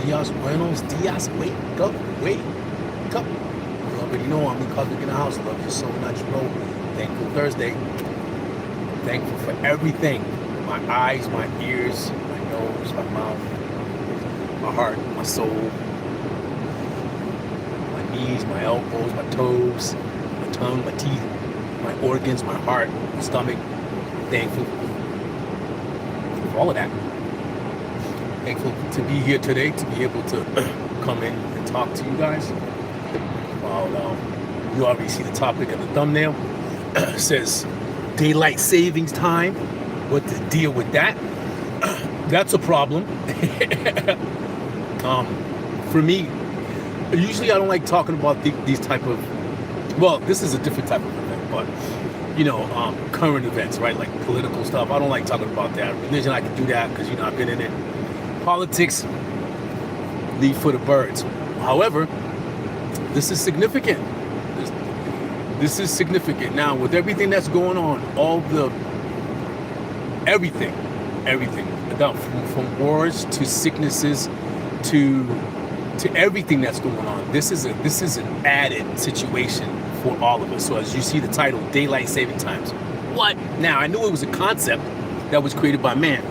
dias, buenos dias. Wake up, wake up. You already know I'm in Cosmic in the house. Love you so much, bro. Thankful Thursday. Thankful for everything. My eyes, my ears, my nose, my mouth, my heart, my soul, my knees, my elbows, my toes, my tongue, my teeth, my organs, my heart, my stomach. Thankful for all of that. Thankful to be here today, to be able to come in and talk to you guys. Well, you already see the topic of the thumbnail. It says daylight savings time. What the deal with that? That's a problem. For me, usually I don't like talking about these type of, well, this is a different type of event, but you know, current events, right? Like political stuff. I don't like talking about that. Religion, I can do that because, you know, I've been in it. Politics, leave for the birds. However, this is significant. This is significant. Now, with everything that's going on, everything, from wars to sicknesses to everything that's going on, this is an added situation for all of us. So as you see the title, daylight saving times. What? Now, I knew it was a concept that was created by man.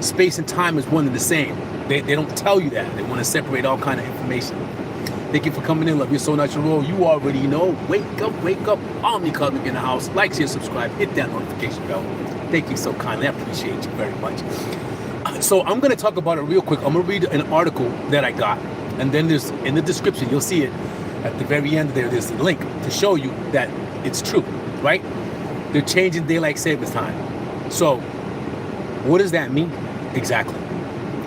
Space and time is one and the same. They don't tell you that. They want to separate all kind of information. Thank you for coming in. Love you so much. You already know. Wake up, wake up. Omni Cosmic in the house. Like, share, subscribe. Hit that notification bell. Thank you so kindly. I appreciate you very much. So I'm going to talk about it real quick. I'm going to read an article that I got. And then there's, in the description, you'll see it. At the very end there, there's a link to show you that it's true, right? They're changing daylight savings time. So what does that mean exactly?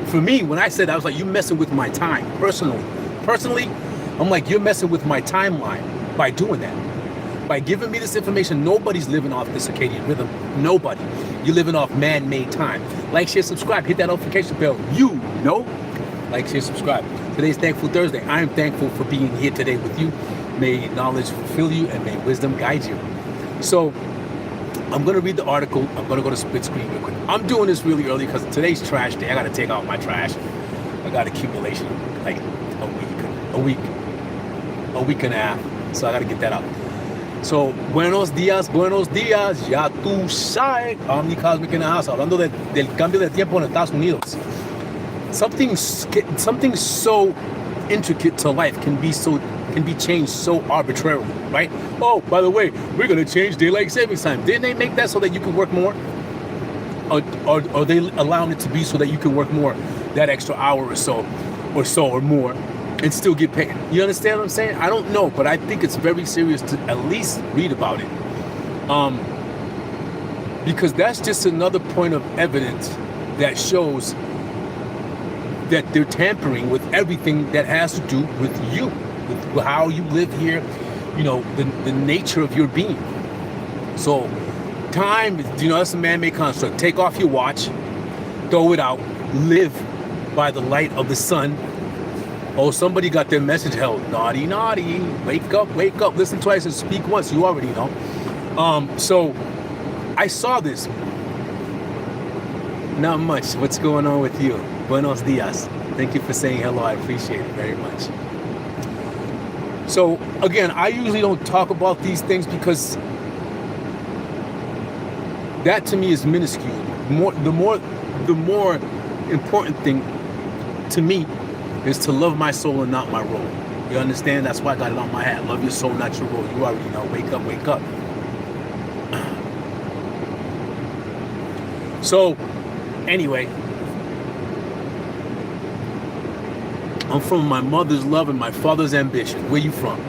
For me, when I said that, I was like, you're messing with my time. Personally, I'm like, you're messing with my timeline by doing that. By giving me this information. Nobody's living off the circadian rhythm. Nobody. You're living off man-made time. Like, share, subscribe. Hit that notification bell. You know. Like, share, subscribe. Today's Thankful Thursday. I am thankful for being here today with you. May knowledge fulfill you and may wisdom guide you. So I'm going to read the article. I'm going to go to split screen real quick. I'm doing this really early because today's trash day. I got to take out my trash. I got accumulation like a week and a half. So I got to get that out. So, buenos dias, ya tú sabes. Omni Cosmic in the house. Hablando del cambio de tiempo en Estados Unidos. Something so intricate to life can be changed so arbitrarily, right? Oh, by the way, we're gonna change daylight savings time. Didn't they make that so that you can work more? Or are they allowing it to be so that you can work more, that extra hour or so or more, and still get paid? You understand what I'm saying? I don't know, but I think it's very serious to at least read about it. Because that's just another point of evidence that shows that they're tampering with everything that has to do with you, with how you live here, you know, the nature of your being. So time, you know, that's a man-made construct. Take off your watch, throw it out, live by the light of the sun. Oh, somebody got their message held. Naughty, naughty. Wake up, listen twice and speak once. You already know. So I saw this. Not much. What's going on with you? Buenos dias. Thank you for saying hello. I appreciate it very much. So again, I usually don't talk about these things because that to me is minuscule. The more important thing to me is to love my soul and not my role. You understand? That's why I got it on my hat. Love your soul, not your role. You already know. Wake up, wake up. So anyway, I'm from my mother's love and my father's ambition. Where you from?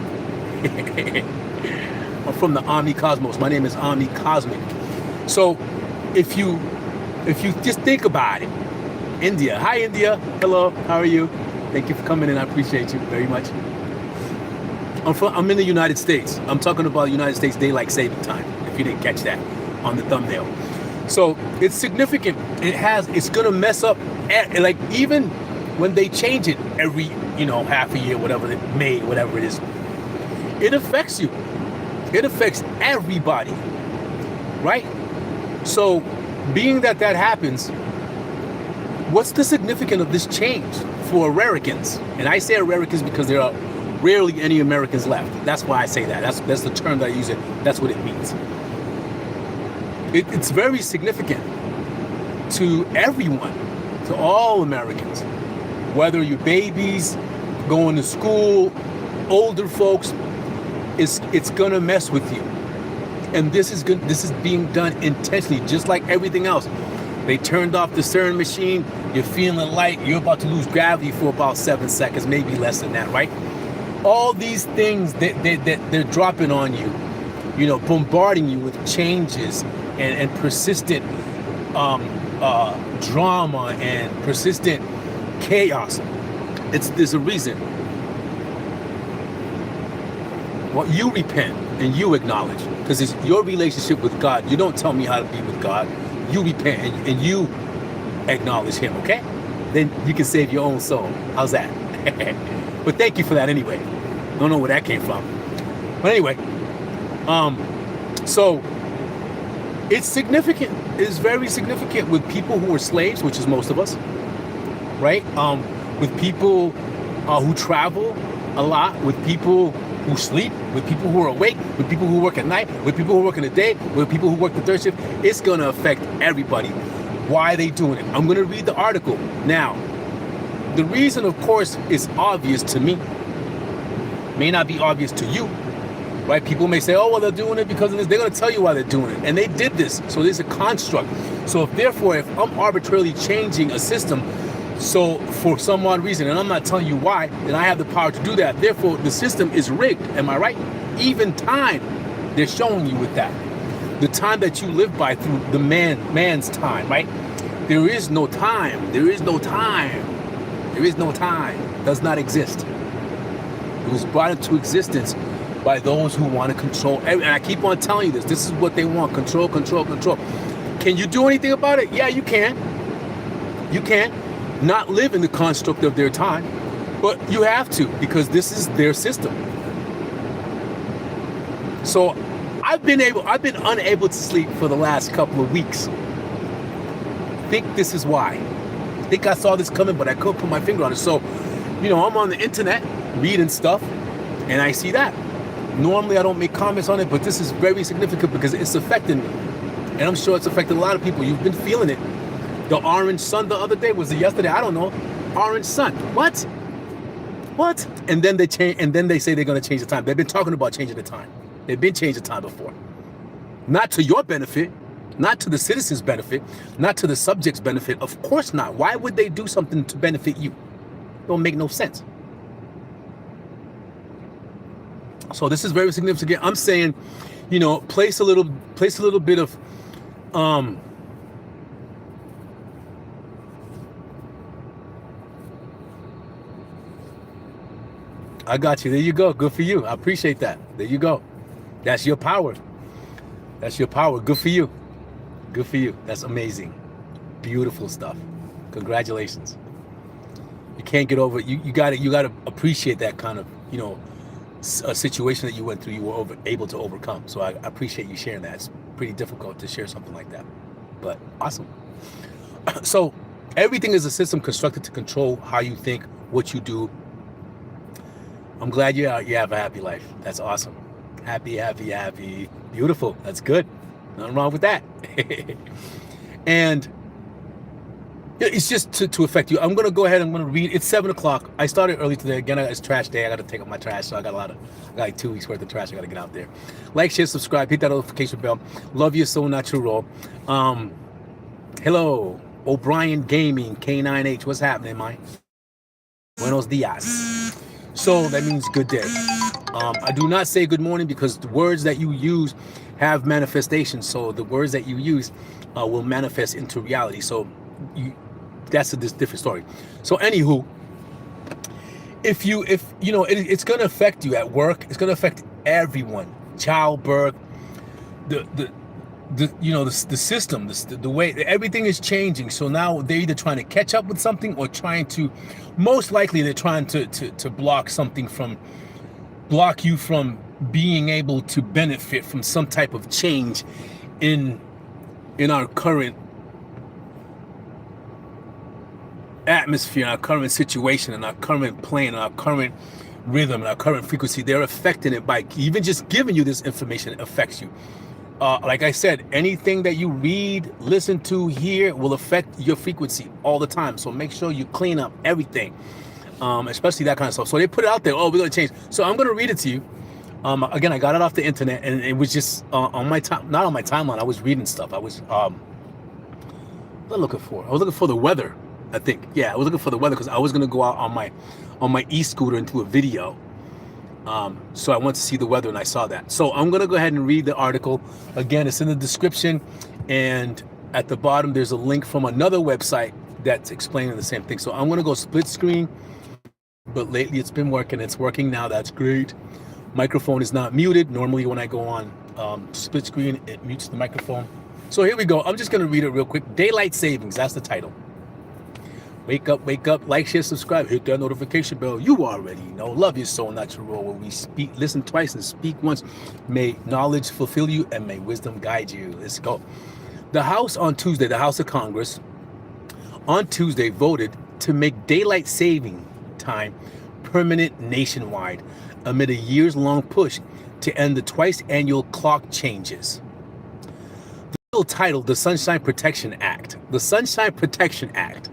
I'm from the Omni Cosmos. My name is Omni Cosmic. So if you just think about it, India. Hi, India. Hello. How are you? Thank you for coming in. I appreciate you very much. I'm in the United States. I'm talking about United States daylight saving time, if you didn't catch that on the thumbnail. So it's significant. It's going to mess up, like even when they change it every, half a year, whatever it is, it affects you. It affects everybody, right? So being that happens, What's the significance of this change for Americans? And I say Americans because there are rarely any Americans left. That's why I say that. That's the term that I use. That's what it means. It's very significant to everyone, to all Americans, whether you're babies, going to school, older folks. It's gonna mess with you, and this is being done intentionally, just like everything else. They turned off the CERN machine. You're feeling light. You're about to lose gravity for about 7 seconds, maybe less than that, right? All these things that they're dropping on you, you know, bombarding you with changes and persistent drama and persistent chaos. There's a reason. Well, you repent and you acknowledge, because it's your relationship with God. You don't tell me how to be with God. You repent and you acknowledge him, okay? Then you can save your own soul. How's that? But thank you for that anyway. Don't know where that came from. But anyway, so it's significant. It's very significant with people who are slaves, which is most of us, right? With people who travel a lot, with people who sleep, with people who are awake, with people who work at night, with people who work in the day, with people who work the third shift. It's going to affect everybody. Why are they doing it? I'm going to read the article. Now, the reason, of course, is obvious to me. May not be obvious to you, right? People may say, oh, well, they're doing it because of this. They're going to tell you why they're doing it. And they did this. So there's a construct. So if I'm arbitrarily changing a system, so for some odd reason, and I'm not telling you why, then I have the power to do that. Therefore, the system is rigged. Am I right? Even time, they're showing you with that. The time that you live by through the man's time, right? There is no time. There is no time. There is no time. Does not exist. It was brought into existence by those who want to control. And I keep on telling you this. This is what they want. Control, control, control. Can you do anything about it? Yeah, you can. You can. Not live in the construct of their time, but you have to, because this is their system. So I've been unable to sleep for the last couple of weeks. I think this is why. I think I saw this coming, but I couldn't put my finger on it. So, you know, I'm on the internet reading stuff, and I see that. Normally I don't make comments on it, but this is very significant because it's affecting me. And I'm sure it's affecting a lot of people. You've been feeling it. The orange sun the other day, was it yesterday? I don't know. Orange sun. What? What? And then they change, and then they say they're going to change the time. They've been talking about changing the time. They've been changing the time before. Not to your benefit, not to the citizens' benefit, not to the subject's benefit. Of course not. Why would they do something to benefit you? Don't make no sense. So this is very significant. I'm saying, you know, place a little bit of I got you. There you go. Good for you. I appreciate that. There you go. That's your power. That's your power. Good for you. Good for you. That's amazing. Beautiful stuff. Congratulations. You can't get over it. You got to appreciate that kind of, you know, a situation that you went through. You were able to overcome. So I appreciate you sharing that. It's pretty difficult to share something like that, but awesome. So everything is a system constructed to control how you think, what you do. I'm glad you have a happy life. That's awesome. Happy, happy, happy. Beautiful. That's good. Nothing wrong with that. And it's just to affect you. I'm going to go ahead. I'm going to read. It's 7 o'clock. I started early today. Again, it's trash day. I got to take up my trash. So I got like 2 weeks worth of trash. I got to get out there. Like, share, subscribe. Hit that notification bell. Love you so natural. Hello. O'Brien Gaming. K9H. What's happening, man? Buenos dias. So that means good day. I do not say good morning because the words that you use have manifestations. So the words that you use will manifest into reality. So that's a different story. So anywho, if you know, it's going to affect you at work. It's going to affect everyone. Childbirth, the system, the way everything is changing. So now they're either trying to catch up with something or trying to, most likely they're trying to block you from being able to benefit from some type of change in our current atmosphere, in our current situation, in our current plane, in our current rhythm, in our current frequency, they're affecting it by even just giving you this information affects you. Like I said, anything that you read, listen to, hear will affect your frequency all the time. So make sure you clean up everything, especially that kind of stuff. So they put it out there. Oh, we're going to change. So I'm going to read it to you. Again, I got it off the internet, and it was just on my time, not on my timeline. I was reading stuff. I was what was I looking for? I was looking for the weather. I think, yeah, I was looking for the weather because I was going to go out on my e-scooter and do a video. So I went to see the weather and I saw that. So I'm going to go ahead and read the article. Again, it's in the description, and at the bottom there's a link from another website that's explaining the same thing. So I'm going to go split screen, but lately it's been working. It's working now. That's great. Microphone is not muted. Normally when I go on split screen, it mutes the microphone. So here we go. I'm just going to read it real quick. Daylight savings, that's the title. Wake up, like, share, subscribe, hit that notification bell. You already know. Love your soul, not your role. Where we speak, listen twice and speak once. May knowledge fulfill you and may wisdom guide you. Let's go. The House on Tuesday, the House of Congress, on Tuesday voted to make daylight saving time permanent nationwide amid a years-long push to end the twice annual clock changes. The bill titled the Sunshine Protection Act. The Sunshine Protection Act.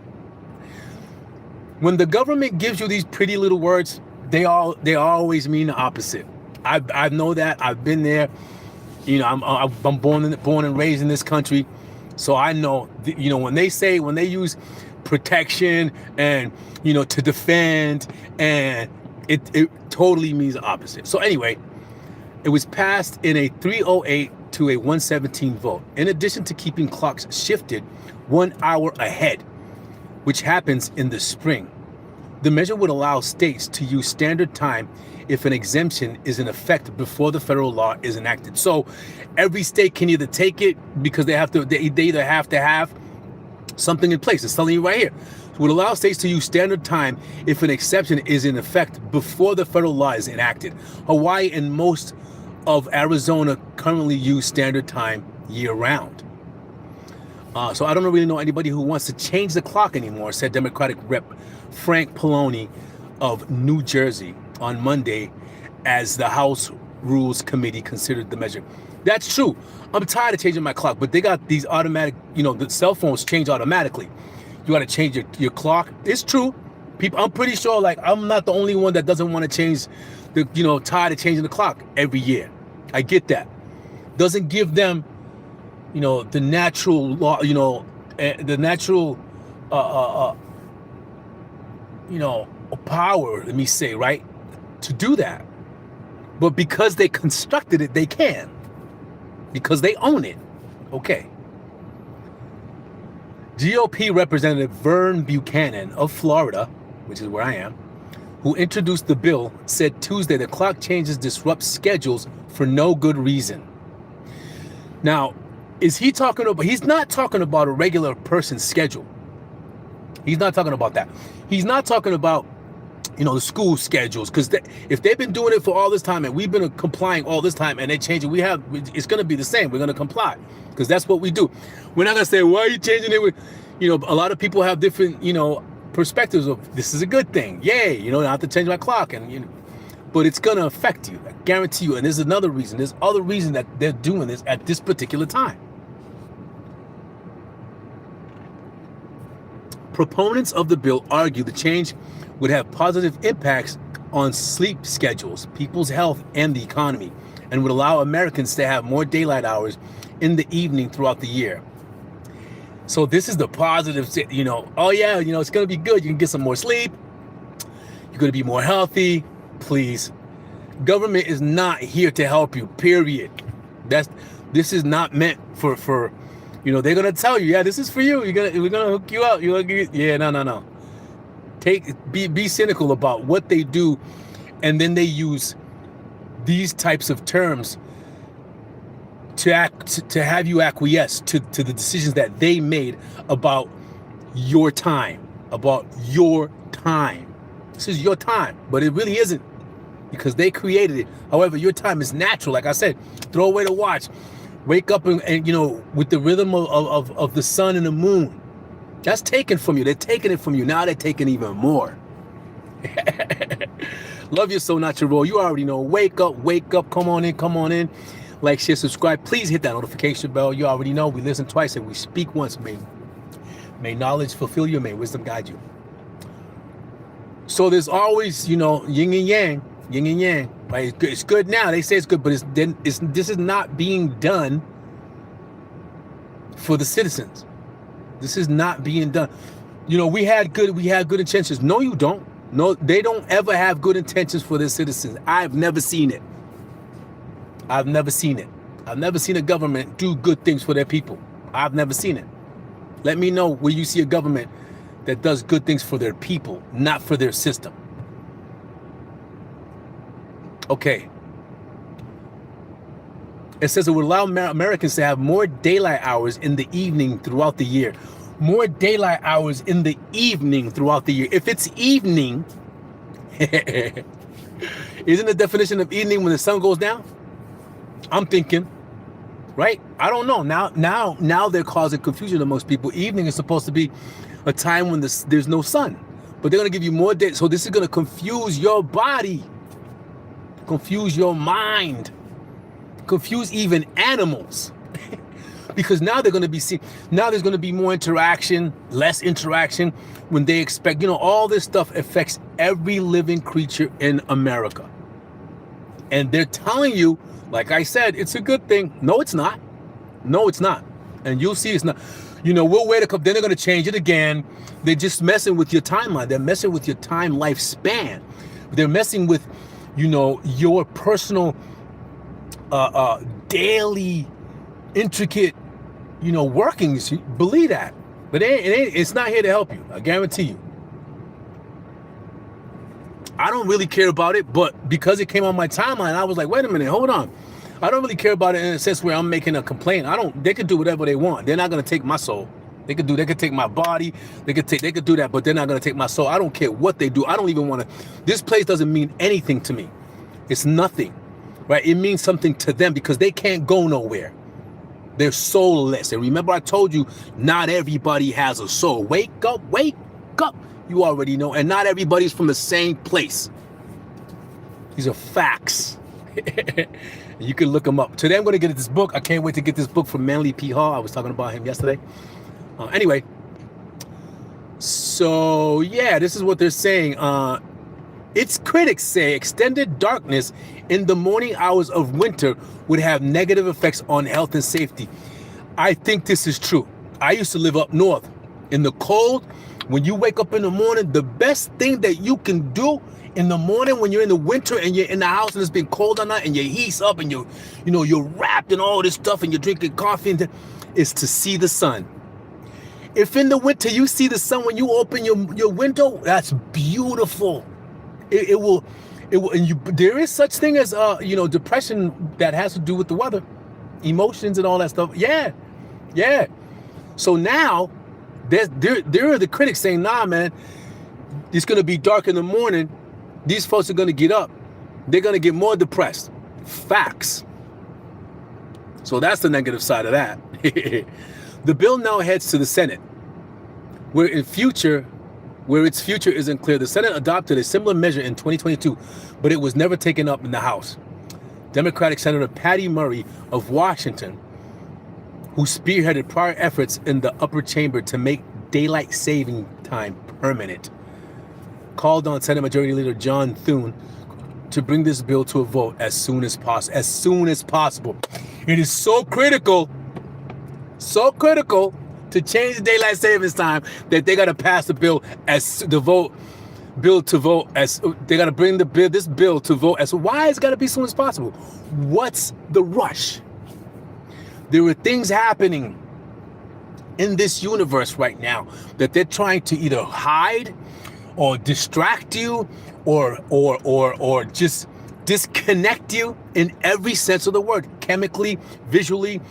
When the government gives you these pretty little words, they always mean the opposite. I know that. I've been there. You know, I'm born and raised in this country, so I know. You know, when they use protection and, you know, to defend, and it totally means the opposite. So anyway, it was passed in a 308 to a 117 vote. In addition to keeping clocks shifted 1 hour ahead, which happens in the spring. The measure would allow states to use standard time if an exemption is in effect before the federal law is enacted. So every state can either take it because they either have to have something in place. It's telling you right here. It would allow states to use standard time if an exception is in effect before the federal law is enacted. Hawaii and most of Arizona currently use standard time year round. So I don't really know anybody who wants to change the clock anymore, said Democratic Rep Frank Pallone of New Jersey on Monday as the House Rules Committee considered the measure. That's true. I'm tired of changing my clock, but they got these automatic, you know, the cell phones change automatically. You got to change your clock. It's true. People, I'm pretty sure, like, I'm not the only one that doesn't want to change the, you know, tired of changing the clock every year. I get that. Doesn't give them, you know, the natural law, you know, the natural, you know, power, let me say, right, to do that. But because they constructed it, they can. Because they own it. Okay. GOP Representative Vern Buchanan of Florida, which is where I am, who introduced the bill, said Tuesday the clock changes disrupt schedules for no good reason. Now, is he talking about, he's not talking about a regular person's schedule. He's not talking about that. He's not talking about, you know, the school schedules, because if they've been doing it for all this time and we've been complying all this time and they change it, it's going to be the same. We're going to comply because that's what we do. We're not going to say, why are you changing it? You know, a lot of people have different, you know, perspectives of this is a good thing. Yay, you know, I have to change my clock, and, you know, but it's going to affect you. I guarantee you. And there's another reason. There's other reason that they're doing this at this particular time. Proponents of the bill argue the change would have positive impacts on sleep schedules, people's health, and the economy, and would allow Americans to have more daylight hours in the evening throughout the year. So this is the positive, you know, oh yeah, you know, it's going to be good. You can get some more sleep. You're going to be more healthy. Please. Government is not here to help you, period. This is not meant for you know, they're going to tell you, yeah, this is for you. We're going to hook you up. Yeah, no. Be cynical about what they do, and then they use these types of terms to have you acquiesce to the decisions that they made about your time, This is your time, but it really isn't, because they created it. However, your time is natural. Like I said, throw away the watch. Wake up and you know, with the rhythm of the sun and the moon. That's taken from you. They're taking it from you. Now they're taking even more. Love your soul, not your role. You already know. Wake up, wake up. Come on in, come on in. Like, share, subscribe. Please hit that notification bell. You already know. We listen twice and we speak once. May knowledge fulfill you. May wisdom guide you. So there's always, yin and yang. Yin and yang. Right? It's good now. They say it's good, but this is not being done for the citizens. This is not being done. We had good intentions. No, you don't. No, they don't ever have good intentions for their citizens. I've never seen it. I've never seen it. I've never seen a government do good things for their people. I've never seen it. Let me know where you see a government that does good things for their people, not for their system. Okay. It says it would allow Americans to have more daylight hours in the evening throughout the year. More daylight hours in the evening throughout the year. If it's evening, isn't the definition of evening when the sun goes down? I'm thinking, right? I don't know. Now they're causing confusion amongst people. Evening is supposed to be a time when there's no sun, but they're going to give you more day. So this is going to confuse your body, confuse your mind, confuse even animals. Because now they're going to be seen. Now there's going to be more interaction, less interaction when they expect, all this stuff affects every living creature in America. And they're telling you, like I said, it's a good thing. No, it's not. No, it's not. And you'll see it's not. We'll wait a couple, then they're going to change it again. They're just messing with your timeline. They're messing with your time lifespan. They're messing with, your personal, daily, intricate, workings. Believe that. But it's not here to help you. I guarantee you. I don't really care about it, but because it came on my timeline, I was like, wait a minute, hold on. I don't really care about it in a sense where I'm making a complaint. They could do whatever they want. They're not going to take my soul. They could take my body. They could do that, but they're not going to take my soul. I don't care what they do. I don't even want to. This place doesn't mean anything to me. It's nothing, right? It means something to them because they can't go nowhere. They're soulless. And remember, I told you, not everybody has a soul. Wake up, wake up. You already know. And not everybody's from the same place. These are facts. You can look them up. Today, I'm going to get this book. I can't wait to get this book from Manly P. Hall. I was talking about him yesterday. Anyway. So, yeah, this is what they're saying. Its critics say extended darkness in the morning hours of winter would have negative effects on health and safety. I think this is true. I used to live up north. In the cold, when you wake up in the morning, the best thing that you can do in the morning when you're in the winter and you're in the house and it's been cold all night and your heat's up and you're wrapped in all this stuff and you're drinking coffee is to see the sun. If in the winter you see the sun when you open your window, that's beautiful. It will, and there is such thing as depression that has to do with the weather, emotions and all that stuff. Yeah. So now there are the critics saying, nah, man, it's going to be dark in the morning. These folks are going to get up. They're going to get more depressed. Facts. So that's the negative side of that. The bill now heads to the Senate, where its future isn't clear. The Senate adopted a similar measure in 2022, but it was never taken up in the House. Democratic Senator Patty Murray of Washington, who spearheaded prior efforts in the upper chamber to make daylight saving time permanent, called on Senate Majority Leader John Thune to bring this bill to a vote as soon as possible. As soon as possible. It is so critical to change the daylight savings time that they got to pass the bill they got to bring this bill to vote as why it's got to be as soon as possible. What's the rush? There are things happening in this universe right now that they're trying to either hide or distract you or just disconnect you in every sense of the word, chemically, visually,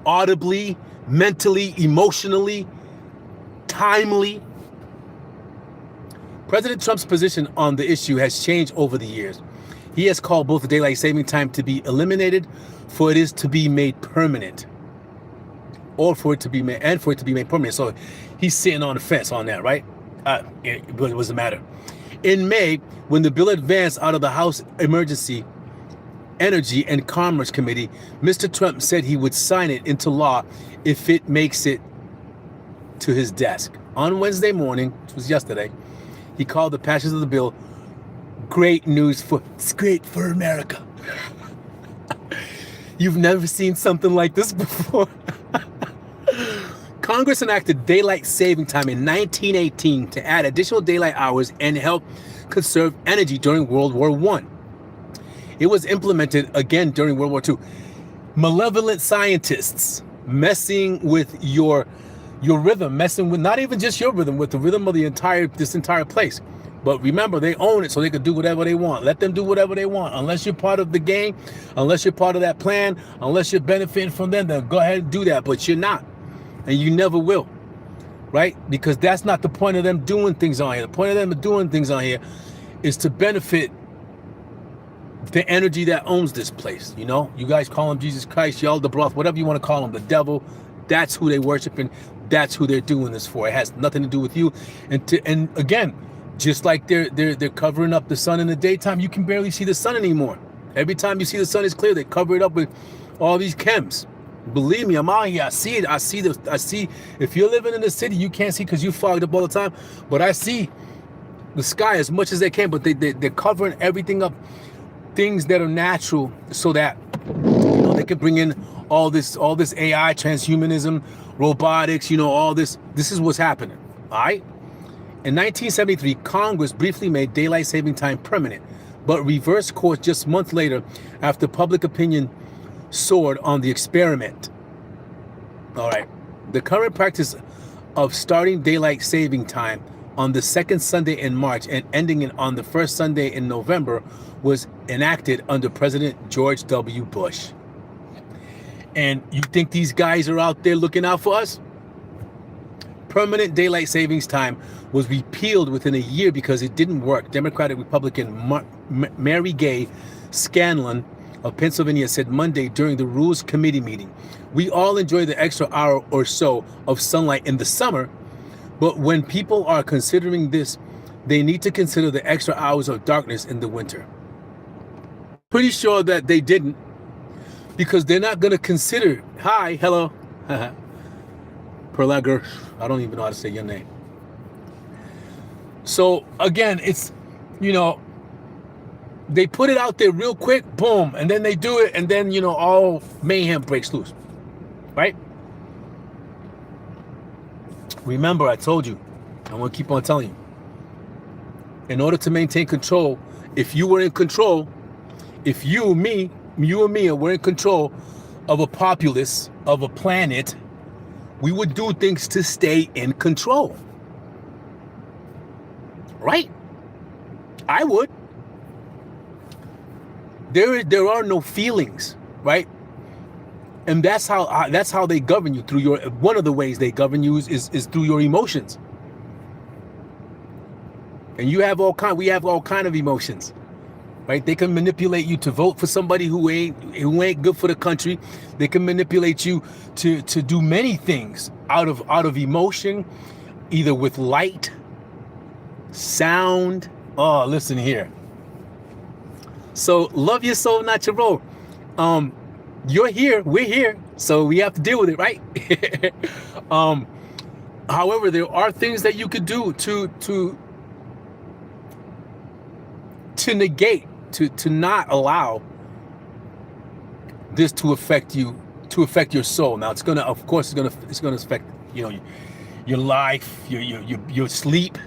audibly, mentally, emotionally, timely. President Trump's position on the issue has changed over the years. He has called both the daylight saving time to be eliminated, for it is to be made permanent. or for it to be made, and for it to be made permanent. So he's sitting on the fence on that, right? It doesn't matter. In May, when the bill advanced out of the House Emergency Energy and Commerce Committee, Mr. Trump said he would sign it into law if it makes it to his desk. On Wednesday morning, which was yesterday, he called the passage of the bill great news it's great for America. You've never seen something like this before. Congress enacted daylight saving time in 1918 to add additional daylight hours and help conserve energy during World War I. It was implemented again during World War II. Malevolent scientists messing with your rhythm, messing with not even just your rhythm, with the rhythm of this entire place. But remember, they own it, so they can do whatever they want. Let them do whatever they want. Unless you're part of the game, unless you're part of that plan, unless you're benefiting from them, then go ahead and do that. But you're not, and you never will, right? Because that's not the point of them doing things on here. The point of them doing things on here is to benefit the energy that owns this place. You know, you guys call him Jesus Christ, y'all the broth, whatever you want to call him, the devil. That's who they worshiping. That's who they're doing this for. It has nothing to do with you. And again, just like they're covering up the sun in the daytime, you can barely see the sun anymore. Every time you see the sun is clear, they cover it up with all these chems. Believe me, I'm out here. I see it. I see. If you're living in the city, you can't see because you fogged up all the time. But I see the sky as much as they can. But they're covering everything up, things that are natural, so that they can bring in all this AI, transhumanism, robotics. All this. This is what's happening. All right. In 1973, Congress briefly made daylight saving time permanent, but reversed course just months later after public opinion soared on the experiment. All right. The current practice of starting daylight saving time on the second Sunday in March and ending it on the first Sunday in November was enacted under President George W. Bush. And you think these guys are out there looking out for us? Permanent daylight savings time was repealed within a year because it didn't work. Democratic Republican Mary Gay Scanlon of Pennsylvania said Monday during the Rules Committee meeting, "We all enjoy the extra hour or so of sunlight in the summer, but when people are considering this, they need to consider the extra hours of darkness in the winter." Pretty sure that they didn't, because they're not going to consider, hi, hello, Perlager, I don't even know how to say your name. So again, it's, they put it out there real quick, boom, and then they do it, and then, all mayhem breaks loose, right? Remember, I told you, I'm going to keep on telling you, in order to maintain control, if you were in control, if you and me were in control of a populace, of a planet, we would do things to stay in control. Right? I would. There are no feelings, right? And that's how they govern you, through one of the ways they govern you is through your emotions. And we have all kind of emotions. Right? They can manipulate you to vote for somebody who ain't good for the country. They can manipulate you to do many things out of emotion, either with light, sound. Oh, listen here. So love your soul, not your role. You're here, we're here, so we have to deal with it, right? However, there are things that you could do to negate, to not allow this to affect you, to affect your soul. Now, it's gonna affect your life, your sleep,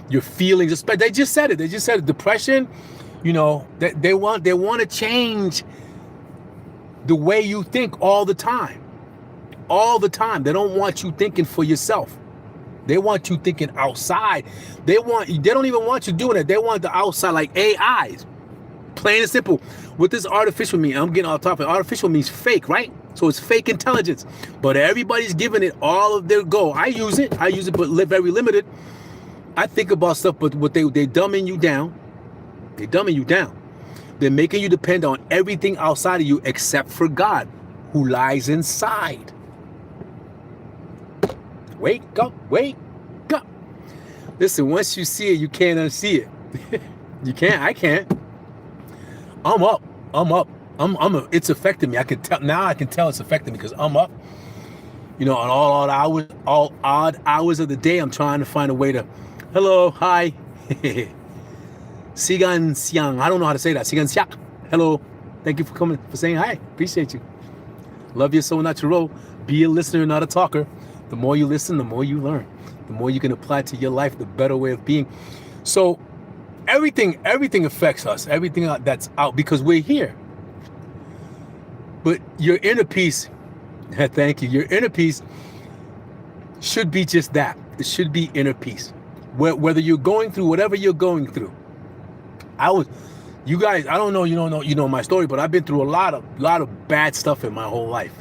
your feelings. They just said it. Depression. That they want to change the way you think all the time. They don't want you thinking for yourself. They want you thinking outside. They don't even want you doing it. They want the outside, like AIs. Plain and simple. What this artificial mean? I'm getting off topic. Artificial means fake, right? So it's fake intelligence. But everybody's giving it all of their go. I use it, but very limited. I think about stuff, but what they dumbing you down. They dumbing you down. They're making you depend on everything outside of you except for God, who lies inside. Wake up, wake up. Listen, once you see it, you can't unsee it. You can't, I can't. I'm up. It's affecting me. I can tell now. I can tell it's affecting me because I'm up. You know, on all odd hours of the day, I'm trying to find a way to. Hello, hi. Sigan Siang. I don't know how to say that. Sigan Siak. Hello. Thank you for coming, for saying hi. Appreciate you. Love you so natural. Be a listener, not a talker. The more you listen, the more you learn. The more you can apply to your life, the better way of being. So everything affects us. Everything that's out because we're here. But your inner peace, thank you. Your inner peace should be just that. It should be inner peace. Whether you're going through whatever you're going through. You guys, I don't know, you know my story, but I've been through a lot of bad stuff in my whole life.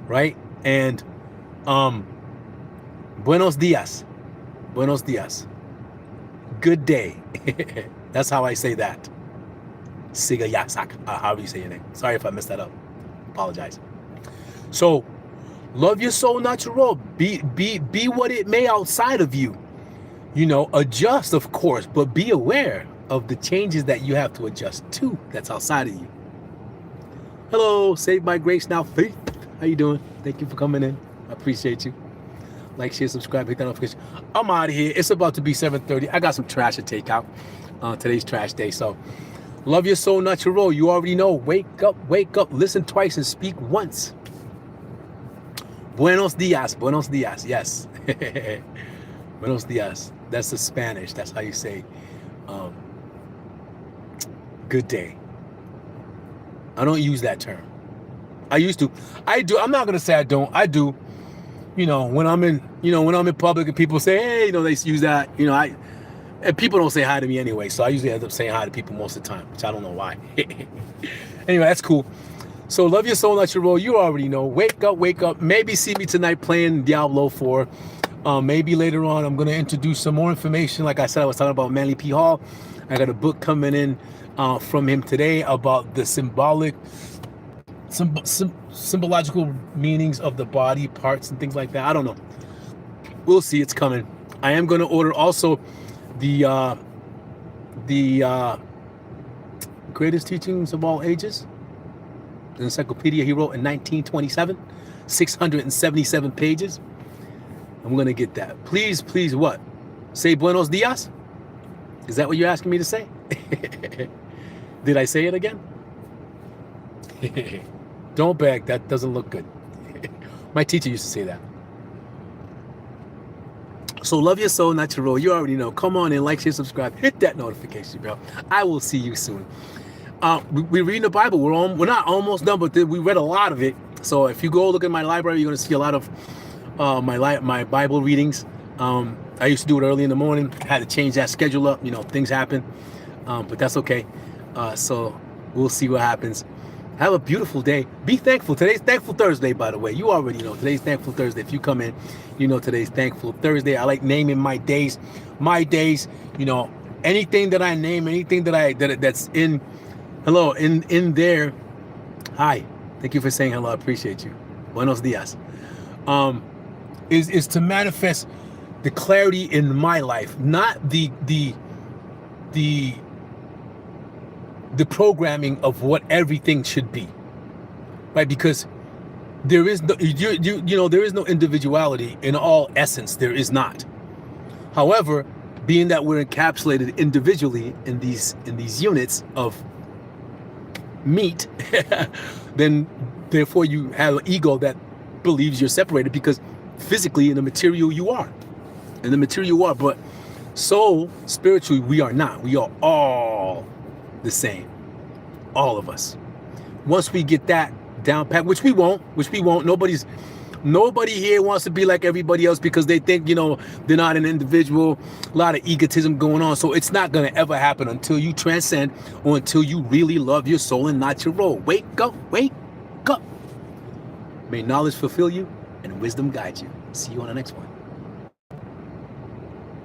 Right? And buenos dias. Buenos dias. Good day. That's how I say that. Siga Yasak. However you say your name. Sorry if I messed that up. Apologize. So, love your soul natural. Be what it may outside of you. You know, adjust, of course, but be aware of the changes that you have to adjust to that's outside of you. Hello, saved by grace now faith. How you doing? Thank you for coming in. I appreciate you. Like, share, subscribe, hit that notification. I'm out of here. It's about to be 7:30. I got some trash to take out. Today's trash day. So, love your soul natural. You already know. Wake up, listen twice and speak once. Buenos dias. Buenos dias. Yes. Buenos dias. That's the Spanish. That's how you say good day. I don't use that term. I used to. I do. I'm not gonna say I don't. I do. You know, when I'm in public and people say, hey, you know, they use that. You know, and people don't say hi to me anyway, so I usually end up saying hi to people most of the time, which I don't know why. Anyway, that's cool. So love your soul, not your role. You already know. Wake up. Maybe see me tonight playing Diablo 4. Maybe later on I'm going to introduce some more information. Like I said, I was talking about Manly P. Hall. I got a book coming in from him today about the symbological meanings of the body parts and things like that. I don't know. We'll see. It's coming. I am going to order also the greatest teachings of all ages. The encyclopedia he wrote in 1927, 677 pages. I'm going to get that. Please, what? Say buenos dias? Is that what you're asking me to say? Did I say it again? Don't beg. That doesn't look good. My teacher used to say that. So love your soul, not your role. You already know. Come on in, like, share, subscribe. Hit that notification bell. I will see you soon. We're reading the Bible. We're not almost done, but we read a lot of it. So if you go look at my library, you're going to see a lot of my Bible readings. I used to do it early in the morning. Had to change that schedule up. You know, things happen, but that's okay. So we'll see what happens. Have a beautiful day. Be thankful. Today's Thankful Thursday, by the way. You already know today's Thankful Thursday. If you come in, you know today's Thankful Thursday. I like naming my days. My days. You know, anything that I name, anything that's in. Hello, in there. Hi. Thank you for saying hello. I appreciate you. Buenos dias. Is to manifest the clarity in my life, not the programming of what everything should be, right? Because there is no there is no individuality in all essence. There is not. However, being that we're encapsulated individually in these units of meat, then therefore you have an ego that believes you're separated because physically in the material you are. In the material you are, but soul, spiritually, we are not. We are all the same. All of us. Once we get that down pat, which we won't. Nobody here wants to be like everybody else because they think, they're not an individual. A lot of egotism going on. So it's not going to ever happen until you transcend or until you really love your soul and not your role. Wake up. May knowledge fulfill you and wisdom guide you. See you on the next one.